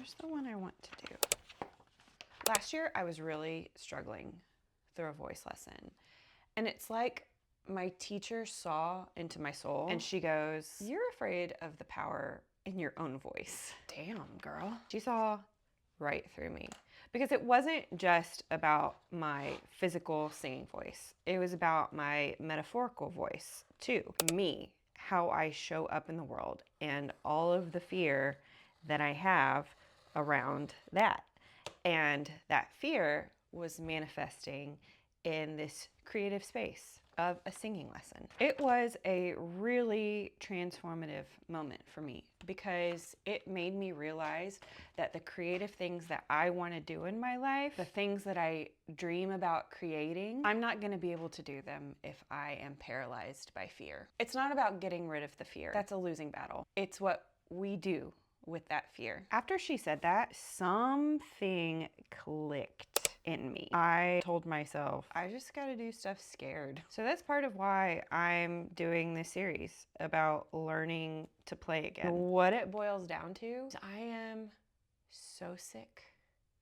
Where's the one I want to do? Last year, I was really struggling through a voice lesson. And it's like my teacher saw into my soul and she goes, "You're afraid of the power in your own voice." Damn, girl. She saw right through me. Because it wasn't just about my physical singing voice. It was about my metaphorical voice too. Me, how I show up in the world, and all of the fear that I have around that. And that fear was manifesting in this creative space of a singing lesson. It was a really transformative moment for me because it made me realize that the creative things that I want to do in my life, the things that I dream about creating, I'm not going to be able to do them if I am paralyzed by fear. It's not about getting rid of the fear. That's a losing battle. It's what we do with that fear. After she said that, something clicked in me. I told myself, I just gotta do stuff scared. So that's part of why I'm doing this series about learning to play again. What it boils down to is I am so sick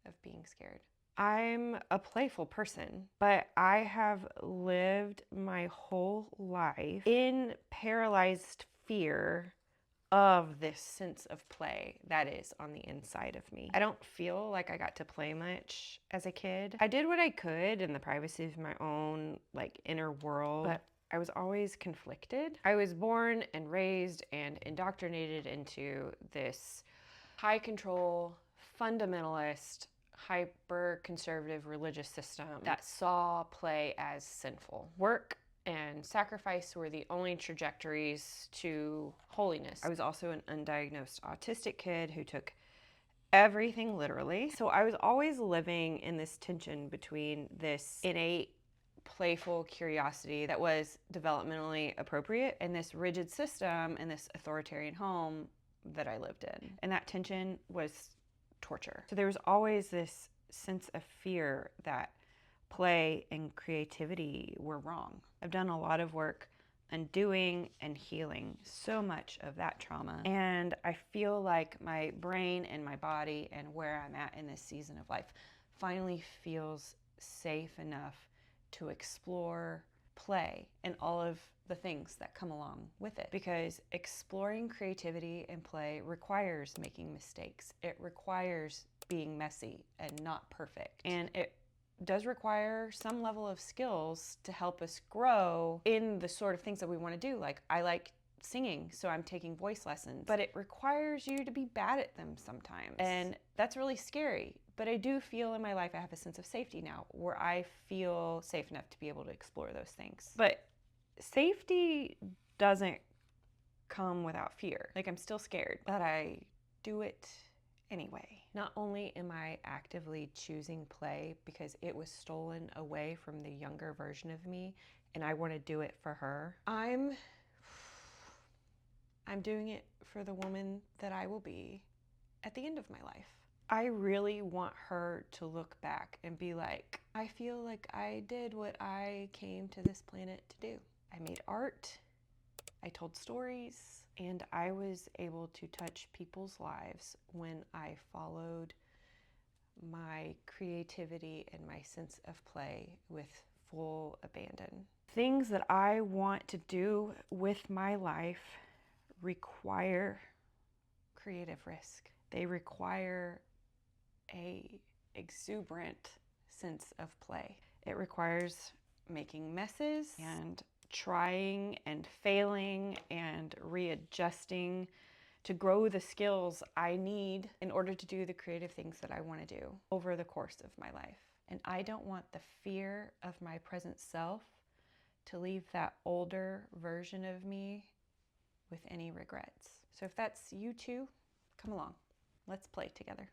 of being scared. I'm a playful person, but I have lived my whole life in paralyzed fear of this sense of play that is on the inside of me. I don't feel like I got to play much as a kid. I did what I could in the privacy of my own inner world, but I was always conflicted. I was born and raised and indoctrinated into this high control, fundamentalist, hyper conservative religious system that saw play as sinful. Work and sacrifice were the only trajectories to holiness. I was also an undiagnosed autistic kid who took everything literally. So I was always living in this tension between this innate playful curiosity that was developmentally appropriate and this rigid system and this authoritarian home that I lived in. And that tension was torture. So there was always this sense of fear that play and creativity were wrong. I've done a lot of work undoing and healing so much of that trauma. And I feel like my brain and my body and where I'm at in this season of life finally feels safe enough to explore play and all of the things that come along with it. Because exploring creativity and play requires making mistakes. It requires being messy and not perfect. And it does require some level of skills to help us grow in the sort of things that we want to do. Like, I like singing, so I'm taking voice lessons, but it requires you to be bad at them sometimes. And that's really scary. But I do feel in my life I have a sense of safety now where I feel safe enough to be able to explore those things. But safety doesn't come without fear. Like, I'm still scared, but I do it anyway. Not only am I actively choosing play because it was stolen away from the younger version of me and I want to do it for her, I'm doing it for the woman that I will be at the end of my life. I really want her to look back and be like, I feel like I did what I came to this planet to do. I made art, I told stories, and I was able to touch people's lives when I followed my creativity and my sense of play with full abandon. Things that I want to do with my life require creative risk. They require a exuberant sense of play. It requires making messes and trying and failing and readjusting to grow the skills I need in order to do the creative things that I want to do over the course of my life. And I don't want the fear of my present self to leave that older version of me with any regrets. So if that's you too, come along. Let's play together.